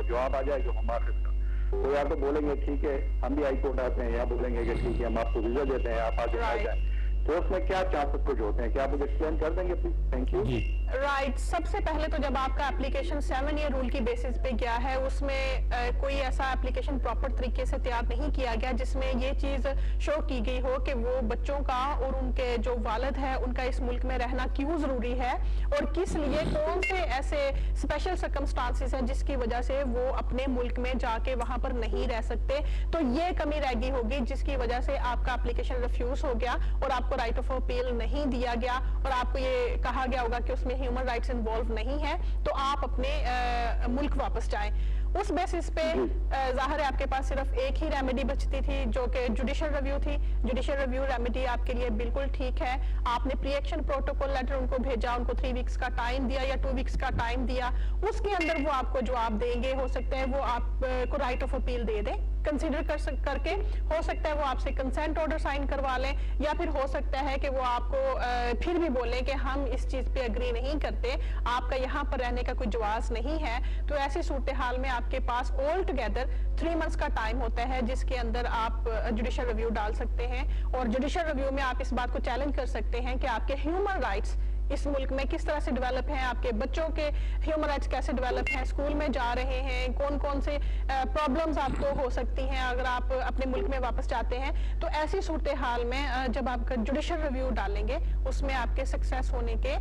जवाब आ जाएगा होम ऑफिस का। तो या तो बोलेंगे ठीक है हम भी हाई कोर्ट आते हैं, या बोलेंगे कि ठीक है हम आपको वीजा देते हैं, आप आगे आ जाए। तो उसमें क्या चांसेस कुछ होते हैं, क्या आप मुझे एक्सप्लेन कर देंगे प्लीज? Thank you. राइट, सबसे पहले तो जब आपका एप्लीकेशन 7 ईयर रूल की बेसिस पे गया है, उसमें कोई ऐसा एप्लीकेशन प्रॉपर तरीके से तैयार नहीं किया गया जिसमें ये चीज शो की गई हो कि वो बच्चों का और उनके जो वालिद है उनका इस मुल्क में रहना क्यों जरूरी है और किस लिए, कौन से ऐसे स्पेशल सर्कमस्टांसेस हैं जिसकी वजह से वो अपने मुल्क में जाके वहां पर नहीं रह सकते। तो ये कमी रह गई होगी जिसकी वजह से आपका एप्लीकेशन रिफ्यूज हो गया और आपको राइट ऑफ अपील नहीं दिया गया और आपको ये कहा गया होगा कि उसमें ह्यूमन राइट्स इन्वॉल्व नहीं है, तो आप अपने मुल्क वापस जाएं। उस बेसिस पे जाहिर है आपके पास सिर्फ एक ही रेमेडी बचती थी जो कि जुडिशियल रिव्यू थी। जुडिशियल रिव्यू रेमेडी आपके लिए बिल्कुल ठीक है। आपने प्री एक्शन प्रोटोकॉल लेटर उनको भेजा, उनको 3 वीक्स का टाइम दिया या 2 वीक्स का टाइम दिया, उसके अंदर वो आपको जवाब देंगे। हो सकता है वो आपको राइट ऑफ अपील दे दें, कंसीडर करके हो सकता है वो आपसे कंसेंट ऑर्डर साइन करवा लें, या फिर हो सकता है कि वो आपको फिर भी बोले कि हम इस चीज पे एग्री नहीं करते, आपका यहाँ पर रहने का कोई जवाज नहीं है। तो ऐसी सूरत हाल में आपके पास ऑल टुगेदर 3 मंथ्स का टाइम होता है जिसके अंदर आप जुडिशियल रिव्यू डाल सकते हैं और जुडिशियल रिव्यू में आप इस बात को चैलेंज कर सकते हैं कि आपके ह्यूमन राइट्स इस मुल्क में किस तरह से डेवलप हैं, आपके बच्चों के ह्यूमन राइट्स कैसे डेवलप हैं, स्कूल में जा रहे हैं, कौन कौन से प्रॉब्लम्स आपको हो सकती हैं अगर आप अपने मुल्क में वापस जाते हैं। तो ऐसी सूरत हाल में जब आप जुडिशल रिव्यू डालेंगे उसमें आपके सक्सेस होने के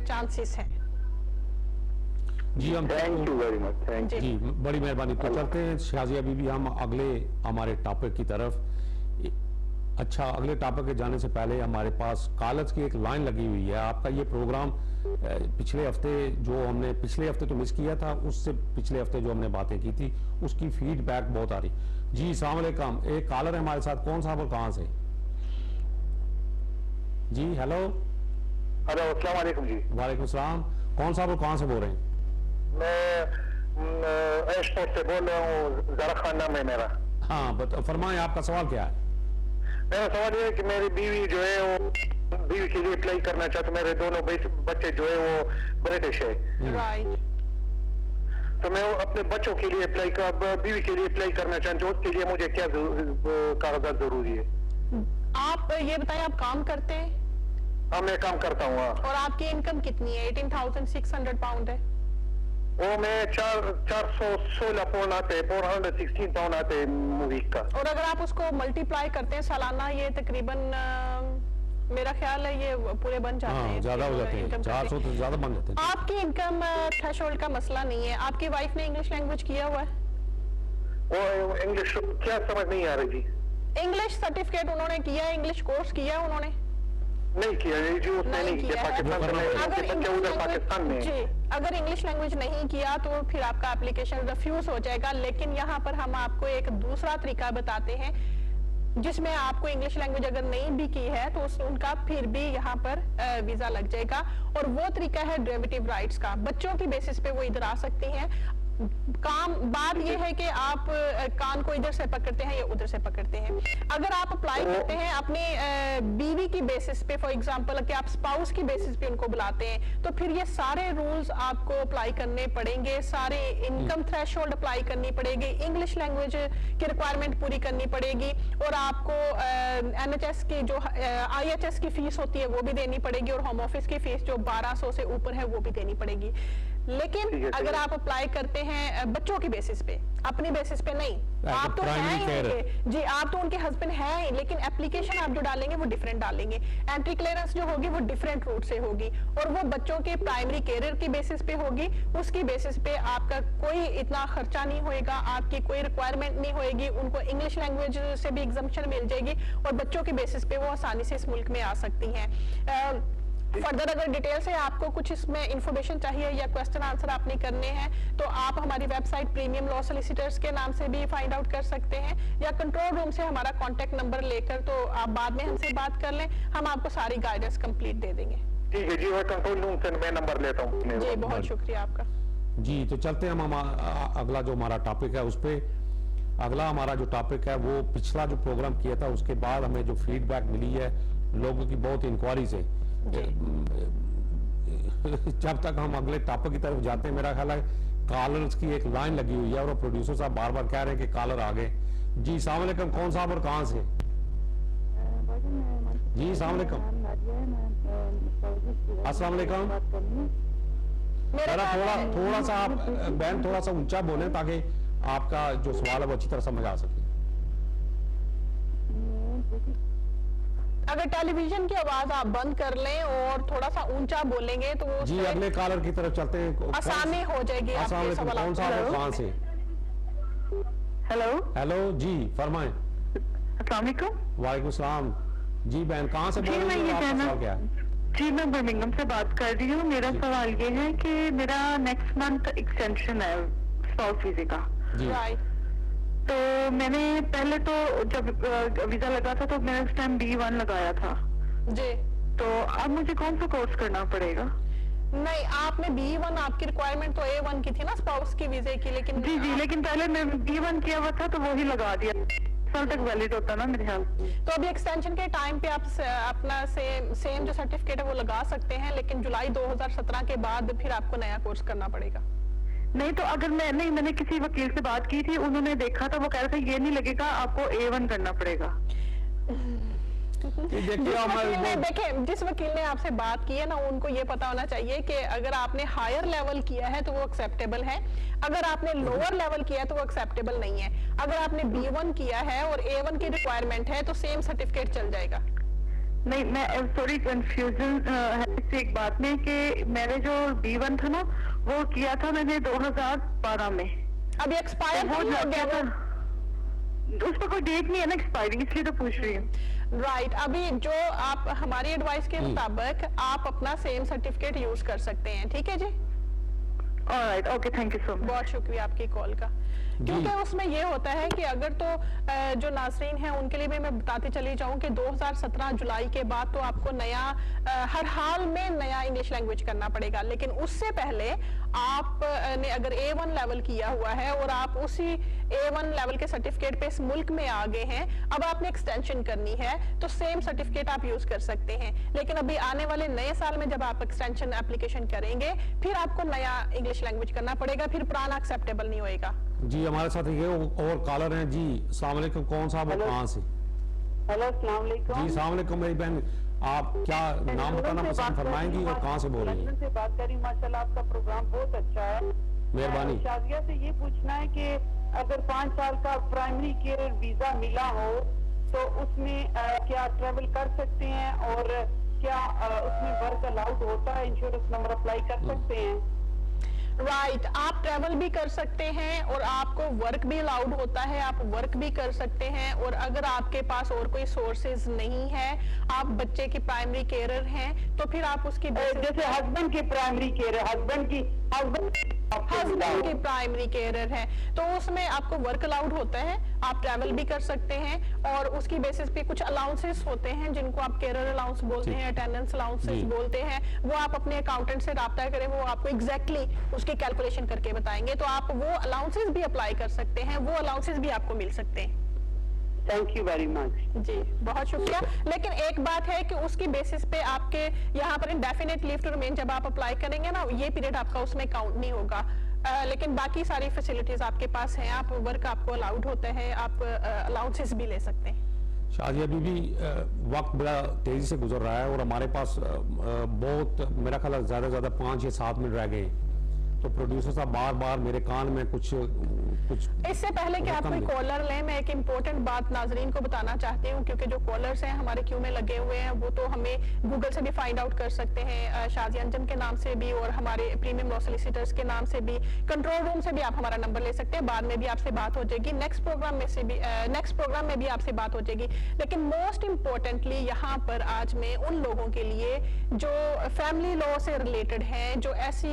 चांसेस हैं। जी हम thank you very much, thank जी। जी बड़ी मेहरबानी। तो चलते हैं शाजिया बीबी हम अगले हमारे टॉपिक की तरफ। अच्छा, अगले टॉपिक के जाने से पहले हमारे पास कॉलेज की एक लाइन लगी हुई है। आपका ये प्रोग्राम पिछले हफ्ते जो हमने पिछले हफ्ते तो मिस किया था, उससे पिछले हफ्ते जो हमने बातें की थी उसकी फीडबैक बहुत आ रही। जी अस्सलाम वालेकुम, एक कॉलर है हमारे साथ, कौन साहब और कहाँ से? जी हेलो। हेलो, अस्सलाम वालेकुम जी। वालेकुम सलाम, कौन साहब और कहाँ से बोल रहे हैं? मैं एयरपोर्ट से बोल रहा हूँ, ज़रा खान नाम है मेरा। हाँ फरमाएं, आपका सवाल क्या है? मेरा सवाल ये है कि मेरी बीवी जो है वो बीवी के लिए अप्लाई करना चाहते, मेरे दोनों बच्चे जो है वो ब्रिटिश है, राइट। तो मैं अपने बच्चों के लिए बीवी के लिए अप्लाई करना चाहता हूँ, उसके लिए मुझे क्या कागजात जरूरी है? आप ये बताएं, आप काम करते हैं? हाँ, मैं काम करता हूँ। हाँ, और आपकी इनकम कितनी है? 18,600 पाउंड है। वो मैं 416 पाउंड आते, 416 पाउंड आते वीक का। और अगर आप उसको मल्टीप्लाई करते हैं सालाना, ये तकरीबन मेरा ख्याल है ये पूरे बन जाते हैं। ज्यादा हो जाते हैं, income 400 तो ज्यादा बन जाते हैं। आपकी इनकम थ्रेशोल्ड का मसला नहीं है। आपकी वाइफ ने इंग्लिश लैंग्वेज किया हुआ है? वो इंग्लिश क्या समझ नहीं आ रही जी। इंग्लिश सर्टिफिकेट उन्होंने किया है, इंग्लिश कोर्स किया है उन्होंने? नहीं किया जी, उसने नहीं किया। पाकिस्तान से अगर बच्चे उधर पाकिस्तान में। जी, अगर इंग्लिश लैंग्वेज नहीं किया तो फिर आपका एप्लीकेशन रिफ्यूज हो जाएगा। लेकिन यहाँ पर हम आपको एक दूसरा तरीका बताते हैं जिसमें आपको इंग्लिश लैंग्वेज अगर नहीं भी की है तो उनका फिर भी यहाँ पर वीजा लग जाएगा। और वो तरीका है डेरिवेटिव राइट्स का। बच्चों की बेसिस पे वो इधर आ सकती हैं। बात ये है कि आप कान को इधर से पकड़ते हैं या उधर से पकड़ते हैं। अगर आप अप्लाई करते हैं अपने बीवी की बेसिस पे, फॉर एग्जांपल कि आप स्पाउस की बेसिस पे उनको बुलाते हैं, तो फिर ये सारे रूल्स आपको अप्लाई करने पड़ेंगे, सारे इनकम थ्रेशोल्ड अप्लाई करनी पड़ेगी, इंग्लिश लैंग्वेज की रिक्वायरमेंट पूरी करनी पड़ेगी, और आपको NHS की जो IHS की फीस होती है वो भी देनी पड़ेगी, और होम ऑफिस की फीस जो 1200 से ऊपर है वो भी देनी पड़ेगी। लेकिन अगर आप अप्लाई करते हैं बच्चों की बेसिस पे, अपनी बेसिस पे नहीं, आप तो हैं ही उनके, जी आप तो उनके हस्बैंड हैं ही, लेकिन एप्लीकेशन आप जो डालेंगे वो डिफरेंट डालेंगे। एंट्री क्लियरेंस जो होगी वो डिफरेंट रूट से होगी, और वो बच्चों के प्राइमरी कैरियर की बेसिस पे होगी। उसकी बेसिस पे आपका कोई इतना खर्चा नहीं होएगा, आपकी कोई रिक्वायरमेंट नहीं होएगी, उनको इंग्लिश लैंग्वेज से भी एग्जम्पशन मिल जाएगी, और बच्चों की बेसिस पे वो आसानी से इस मुल्क में आ सकती हैं। फर्दर अगर डिटेल से आपको कुछ इसमें इंफॉर्मेशन चाहिए या क्वेश्चन आंसर आपने करने हैं तो आप हमारी वेबसाइट प्रीमियम लॉ सॉलिसिटर्स के नाम से भी फाइंड आउट कर सकते हैं, या कंट्रोल रूम से हमारा कॉन्टेक्ट नंबर लेकर तो आप बाद में हमसे बात कर लें, हम आपको सारी गाइडेंस कंप्लीट दे देंगे। ठीक है जी, मैं कंट्रोल रूम से मैं नंबर लेता हूँ। जी बहुत शुक्रिया आपका। जी तो चलते हैं हम अगला जो हमारा टॉपिक है उस पे। अगला हमारा जो टॉपिक है वो पिछला जो प्रोग्राम किया था उसके बाद हमें जो फीडबैक मिली है लोगों की बहुत इंक्वायरीज है। जब तक हम अगले टॉपिक की तरफ जाते हैं मेरा ख्याल है कॉलर्स की एक लाइन लगी हुई है और प्रोड्यूसर साहब बार बार कह रहे हैं कि कॉलर आ गए। जी अस्सलाम वालेकुम, कौन साहब और कहाँ से? जी अस्सलाम वालेकुम। अस्सलाम वालेकुम। थोड़ा सा आप बहन थोड़ा सा ऊंचा बोलें ताकि आपका जो सवाल है वो अच्छी तरह समझ आ सके। अगर टेलीविजन की आवाज आप बंद कर लें और थोड़ा सा ऊंचा बोलेंगे तो वो जी अगले कॉलर की तरफ चलते हैं, आसानी हो जाएगी आपके सवाल। कौन साहब और कहाँ से? हेलो हेलो जी फरमाएं। अस्सलाम वालेकुम। वालेकुम सलाम। जी बहन कहाँ से बोल जी, मैं रही ये हैं? आपका कहना- सवाल क्या है? जी मैं बर्मिंघम से बात कर रही हूँ। मेरा सवाल ये है कि मेरा नेक्स्ट मंथ एक्सटेंशन है स्पाउस वीजे का। जी राइट। तो मैंने पहले तो जब वीजा लगा था तो मैंने उस टाइम B1 लगाया था, जी तो अब मुझे कौन सा कोर्स करना पड़ेगा? नहीं, आपने B1, आपकी रिक्वायरमेंट तो A1 की थी ना स्पाउस की वीजे की, लेकिन जी जी, लेकिन पहले मैं B1 किया हुआ था तो वो ही लगा दिया, साल तक वैलिड होता ना मेरे ख्याल से। तो अभी एक्सटेंशन के टाइम पे आप अपना सेम जो सर्टिफिकेट है वो लगा सकते हैं, लेकिन जुलाई 2017 के बाद फिर आपको नया कोर्स करना पड़ेगा। नहीं तो अगर मैंने किसी वकील से बात की थी, उन्होंने देखा था, वो कह रहे थे ये नहीं लगेगा, आपको A1 करना पड़ेगा। देखिए जिस वकील ने आपसे बात की है ना, उनको ये पता होना चाहिए कि अगर आपने हायर लेवल किया है तो वो एक्सेप्टेबल है, अगर आपने लोअर लेवल किया है तो वो एक्सेप्टेबल नहीं है। अगर आपने B1 किया है और A1 की रिक्वायरमेंट है तो सेम सर्टिफिकेट चल जाएगा। नहीं, मैं सॉरी कंफ्यूजन है इस एक बात में कि मैंने जो B1 था ना वो किया था मैंने 2012 में। अभी एक्सपायर हो गया था, उस पर कोई डेट नहीं है ना एक्सपायरिंग, इसलिए तो पूछ रही हूँ। राइट अभी जो आप हमारी एडवाइस के मुताबिक आप अपना सेम सर्टिफिकेट यूज कर सकते हैं। ठीक है जी, alright, okay, thank you so much. बहुत शुक्रिया आपकी कॉल का। क्योंकि उसमें ये होता है कि अगर तो जो नाज़रीन हैं उनके लिए भी मैं बताती चली जाऊं कि 2017 जुलाई के बाद तो आपको नया हर हाल में नया इंग्लिश लैंग्वेज करना पड़ेगा, लेकिन उससे पहले आप ने अगर A1 लेवल किया हुआ है और आप उसी A1 लेवल के सर्टिफिकेट पे इस मुल्क में आ गए हैं, अब आपने एक्सटेंशन करनी है तो सेम सर्टिफिकेट आप यूज कर सकते हैं। लेकिन अभी आने वाले नए साल में जब आप एक्सटेंशन एप्लीकेशन करेंगे फिर आपको नया इंग्लिश लैंग्वेज करना पड़ेगा, फिर पुराना एक्सेप्टेबल नहीं होएगा। जी हमारे साथ ये और कॉलर हैं जी। अस्सलाम वालेकुम, कौन साहब और कहाँ से? हेलो, अस्सलाम वालेकुम। जी अस्सलाम वालेकुम मेरी बहन, आप क्या नाम बताना पसंद फरमाएंगी और कहाँ से बोल रही हैं? से बात करी, माशाल्लाह आपका प्रोग्राम बहुत अच्छा है। मेहरबानी। शाजिया से ये पूछना है कि अगर 5 साल का प्राइमरी केयर वीजा मिला हो तो उसमें क्या ट्रेवल कर सकते हैं और क्या उसमें वर्क अलाउड होता है, इंश्योरेंस नंबर अप्लाई कर सकते हैं? राइट आप ट्रैवल भी कर सकते हैं और आपको वर्क भी अलाउड होता है, आप वर्क भी कर सकते हैं। और अगर आपके पास और कोई सोर्सेज नहीं है, आप बच्चे की प्राइमरी केयरर हैं, तो फिर आप उसकी जैसे हस्बैंड की प्राइमरी केयर, हस्बैंड की प्राइमरी केयरर है तो उसमें आपको वर्क अलाउड होता है, आप ट्रैवल भी कर सकते हैं और उसकी बेसिस पे कुछ अलाउंसेस होते हैं जिनको आप केयरर अलाउंस बोलते हैं, अटेंडेंस अलाउंसेस बोलते हैं। वो आप अपने अकाउंटेंट से राब्ता करें, वो आपको एग्जैक्टली उसकी कैलकुलेशन करके बताएंगे, तो आप वो अलाउंसेस भी अप्लाई कर सकते हैं, वो अलाउंसेस भी आपको मिल सकते हैं। थैंक यू वेरी मच जी, बहुत शुक्रिया। लेकिन एक बात है कि उसकी बेसिस पे आपके यहाँ पर इंडेफिनिट लीव टू रिमेन जब आप अप्लाई करेंगे ना, ये पीरियड आपका उसमें काउंट नहीं होगा। लेकिन बाकी सारी फैसिलिटीज आपके पास हैं, आप वर्क आपको अलाउड होता है, आप अलाउंसेस भी ले सकते हैं। शाजिया बीबी, वक्त बड़ा तेजी से गुजर रहा है और हमारे पास बहुत मेरा ख्याल ज्यादा ज्यादा 5 या 7 मिनट रह गए, तो प्रोड्यूसर साहब बार बार मेरे कान में कुछ इससे पहले कि आप कोई कॉलर लें, मैं एक इम्पोर्टेंट बात नाजरीन को बताना चाहती हूँ, क्योंकि जो कॉलर्स हैं हमारे क्यू में लगे हुए हैं वो तो हमें गूगल से भी फाइंड आउट कर सकते हैं, शाजिया अंजम के नाम से भी और हमारे प्रीमियम लॉ सॉलिसिटर्स के नाम से भी, कंट्रोल रूम से भी आप हमारा नंबर ले सकते हैं। बाद में भी आपसे बात हो जाएगी, नेक्स्ट प्रोग्राम में भी आपसे बात हो जाएगी। लेकिन मोस्ट इम्पोर्टेंटली यहाँ पर आज मैं उन लोगों के लिए जो फैमिली लॉ से रिलेटेड हैं, जो ऐसी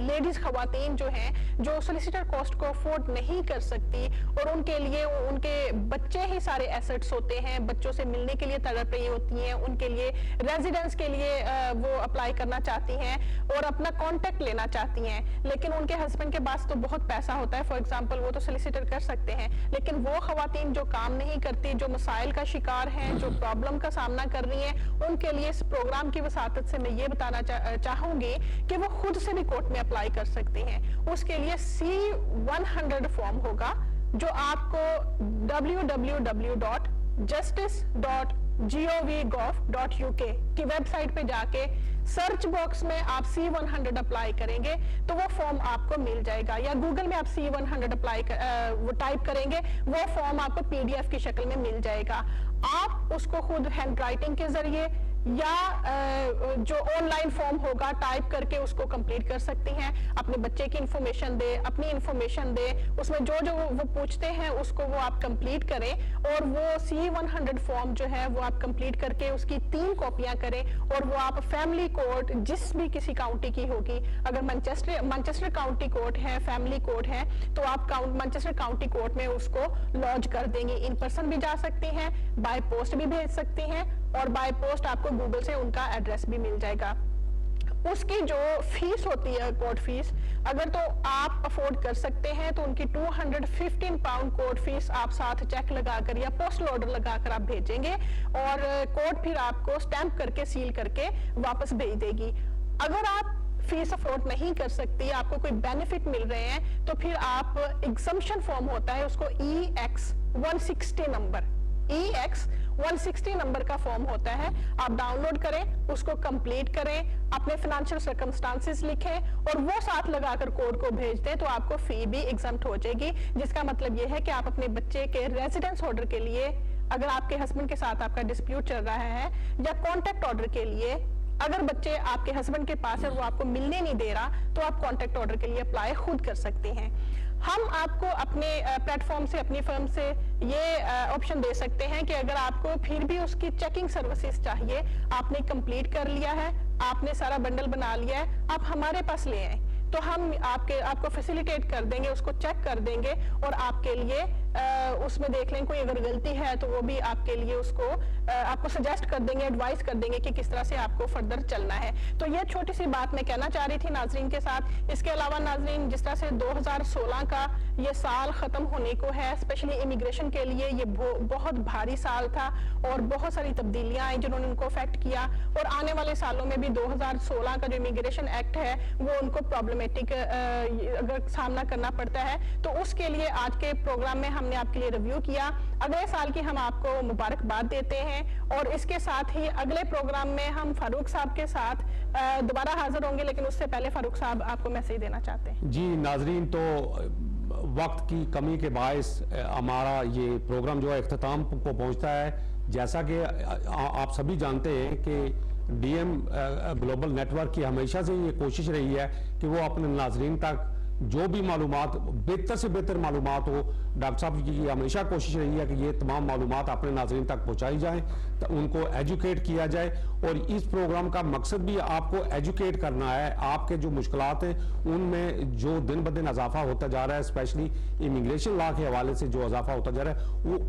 लेडीज खवातीन जो हैं जो सोलिसिटर कॉस्ट को अफोर्ड नहीं कर सकती और उनके लिए उनके बच्चे ही सारे एसेट्स होते हैं, बच्चों से मिलने के लिए तड़प रही होती हैं, उनके लिए रेजिडेंस के लिए वो अप्लाई करना चाहती हैं और अपना कॉन्टेक्ट लेना चाहती हैं, लेकिन उनके हस्बैंड के पास तो बहुत पैसा होता है, फॉर एग्जांपल वो तो सोलिसिटर कर सकते हैं, लेकिन वो खवातीन जो काम नहीं करती, जो मसाइल का शिकार हैं, जो प्रॉब्लम का सामना कर रही हैं, उनके लिए इस प्रोग्राम की वसातत से मैं ये बताना चाहूंगी कि वो खुद से भी कोर्ट में अप्लाई कर सकती हैं। उसके लिए C100 फॉर्म होगा जो आपको www.justice.gov.uk की वेबसाइट पे जाके सर्च बॉक्स में आप C100 अप्लाई करेंगे तो वो फॉर्म आपको मिल जाएगा, या गूगल में आप C100 अप्लाई वो टाइप करेंगे, वो फॉर्म आपको PDF की शक्ल में मिल जाएगा। आप उसको खुद हैंड राइटिंग के जरिए या जो ऑनलाइन फॉर्म होगा टाइप करके उसको कंप्लीट कर सकती हैं। अपने बच्चे की इंफॉर्मेशन दे, अपनी इंफॉर्मेशन दे, उसमें जो जो वो पूछते हैं उसको वो आप कंप्लीट करें और वो C100 फॉर्म जो है वो आप कंप्लीट करके उसकी 3 कॉपियां करें और वो आप फैमिली कोर्ट जिस भी किसी काउंटी की होगी, अगर मैनचेस्टर काउंटी कोर्ट है, फैमिली कोर्ट है, तो आप मैनचेस्टर काउंटी कोर्ट में उसको लॉन्च कर देंगे। इन पर्सन भी जा सकती हैं, बाय पोस्ट भी भेज सकती हैं और बाय पोस्ट आपको गूगल से उनका एड्रेस भी मिल जाएगा। उसकी जो फीस होती है कोर्ट फीस, अगर तो आप अफोर्ड कर सकते हैं तो उनकी 215 पाउंड कोर्ट फीस आप साथ चेक लगाकर या पोस्टल ऑर्डर लगाकर आप भेजेंगे और कोर्ट फिर आपको स्टैंप करके सील करके वापस भेज देगी। अगर आप फीस अफोर्ड नहीं कर सकती, आपको कोई बेनिफिट मिल रहे हैं, तो फिर आप एग्जम्पशन फॉर्म होता है उसको EX 160 नंबर EX 160 नंबर का फॉर्म होता है, आप डाउनलोड करें, उसको कंप्लीट करें, अपने फाइनेंशियल सर्कमस्टांसेस लिखें और वो साथ लगाकर कोड को भेज दें, तो आपको फी भी एग्जम्प्ट हो जाएगी। जिसका मतलब ये है कि आप अपने बच्चे के रेजिडेंस ऑर्डर के लिए, अगर आपके हस्बैंड के साथ आपका डिस्प्यूट चल रहा है, या कॉन्टैक्ट ऑर्डर के लिए, अगर बच्चे आपके हस्बैंड के पास है और वो आपको मिलने नहीं दे रहा, तो आप कॉन्टैक्ट ऑर्डर के लिए अप्लाई खुद कर सकते हैं। हम आपको अपने प्लेटफॉर्म से, अपनी फर्म से ये ऑप्शन दे सकते हैं कि अगर आपको फिर भी उसकी चेकिंग सर्विसेज चाहिए, आपने कंप्लीट कर लिया है, आपने सारा बंडल बना लिया है, आप हमारे पास ले आए, तो हम आपको फैसिलिटेट कर देंगे, उसको चेक कर देंगे और आपके लिए उसमें देख लें कोई अगर गलती है तो वो भी आपके लिए उसको आपको सजेस्ट कर देंगे, एडवाइस कर देंगे कि किस तरह से आपको फर्दर चलना है। तो ये छोटी सी बात मैं कहना चाह रही थी नाजरीन के साथ। इसके अलावा नाजरीन, जिस तरह से 2016 का ये साल खत्म होने को है, स्पेशली इमिग्रेशन के लिए ये बहुत भारी साल था और बहुत सारी तब्दीलियां आई जिन्होंने उनको अफेक्ट किया, और आने वाले सालों में भी 2016 का जो इमिग्रेशन एक्ट है वो उनको प्रॉब्लमेटिक अगर सामना करना पड़ता है, तो उसके लिए आज के प्रोग्राम में हमने आपके लिए रिव्यू किया। अगले साल की हम आपको मुबारकबाद देते हैं और इसके साथ ही अगले प्रोग्राम में हम फारूक साहब के साथ दोबारा हाजिर होंगे, लेकिन उससे पहले फारूक साहब आपको मैसेज देना चाहते हैं। जी नाजरीन, तो वक्त की कमी के बायस हमारा ये प्रोग्राम जो है इख्तिताम को पहुंचता है। जैसा कि आप सभी जानते हैं कि डीएम ग्लोबल नेटवर्क की हमेशा से ये कोशिश रही है कि वो अपने नाजरीन तक जो भी मालूमात, बेहतर से बेहतर मालूमात हो, डॉक्टर साहब की हमेशा कोशिश रही है कि ये तमाम मालूमात अपने नाजरीन तक पहुंचाई जाएं, तो उनको एजुकेट किया जाए। और इस प्रोग्राम का मकसद भी आपको एजुकेट करना है। आपके जो मुश्किलात हैं उनमें जो दिन ब दिन इजाफा होता जा रहा है, स्पेशली इमिग्रेशन लॉ के हवाले से जो इजाफा होता जा रहा है,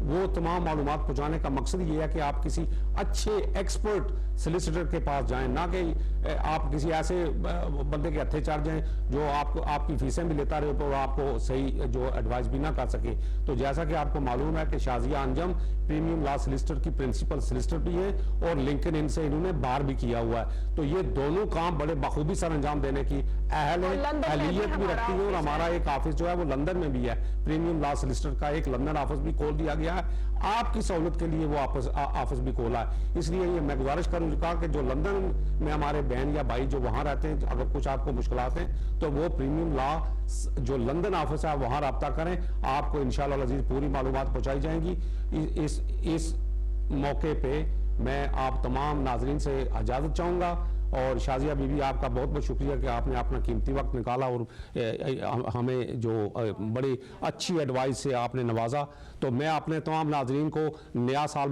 वो तमाम मालूमात पहुंचाने का मकसद ये है कि आप किसी अच्छे एक्सपर्ट सोलिसिटर के पास जाएं, ना कि आप किसी ऐसे बंदे के हत्थे चढ़ जाएं जो आपकी फीसें भी लेता रहे और आपको सही जो एडवाइस भी ना कर सके। तो जैसा कि आपको मालूम है कि Shazia Anjum premium law solicitor की प्रिंसिपल सोलिसिटर भी है और लिंकन इन से इन्होंने बार भी किया हुआ है। तो ये दोनों काम बड़े बखूबी सर अंजाम देने की अहलियत भी रखती है। और हमारा एक ऑफिस जो है वो लंदन में भी है, प्रीमियम लॉ सोलिसिटर का एक लंदन ऑफिस भी खोल दिया गया है। आपकी सहूलत के लिए वो ऑफिस भी खोला है। इसलिए ये मैं गुजारिश करूंगा कि जो लंदन में हमारे बहन या भाई जो वहां रहते हैं, अगर कुछ आपको मुश्किलात हैं तो वो प्रीमियम लॉ जो लंदन ऑफिस है वहां रब्ता करें, आपको इंशाअल्लाह अज़ीज़ पूरी मालूमात पहुंचाई जाएंगी। इस मौके पे मैं आप तमाम नाजरीन से इजाज़त चाहूँगा। और शाजिया बीबी, आपका बहुत बहुत शुक्रिया कि आपने अपना कीमती वक्त निकाला और हमें जो बड़ी अच्छी एडवाइस से आपने नवाजा। तो मैं अपने तमाम नाजरीन को नए साल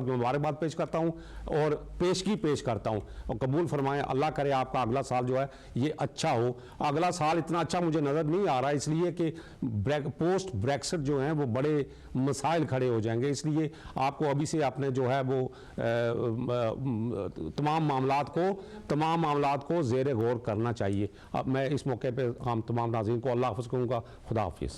की मुबारकबाद पेश करता हूँ और पेशगी पेश करता हूँ और कबूल फरमाएं। अल्लाह करे आपका अगला साल जो है ये अच्छा हो। अगला साल इतना अच्छा मुझे नज़र नहीं आ रहा, इसलिए कि पोस्ट ब्रेक्सिट जो है वो बड़े मसाइल खड़े हो जाएंगे। इसलिए आपको अभी से अपने जो है वो तमाम मामलात को ज़ेरे गौर करना चाहिए। अब मैं इस मौके पे हम तमाम नाज़रीन को अल्लाह हाफ़िज़ कहूँगा। खुदा हाफ़िज़।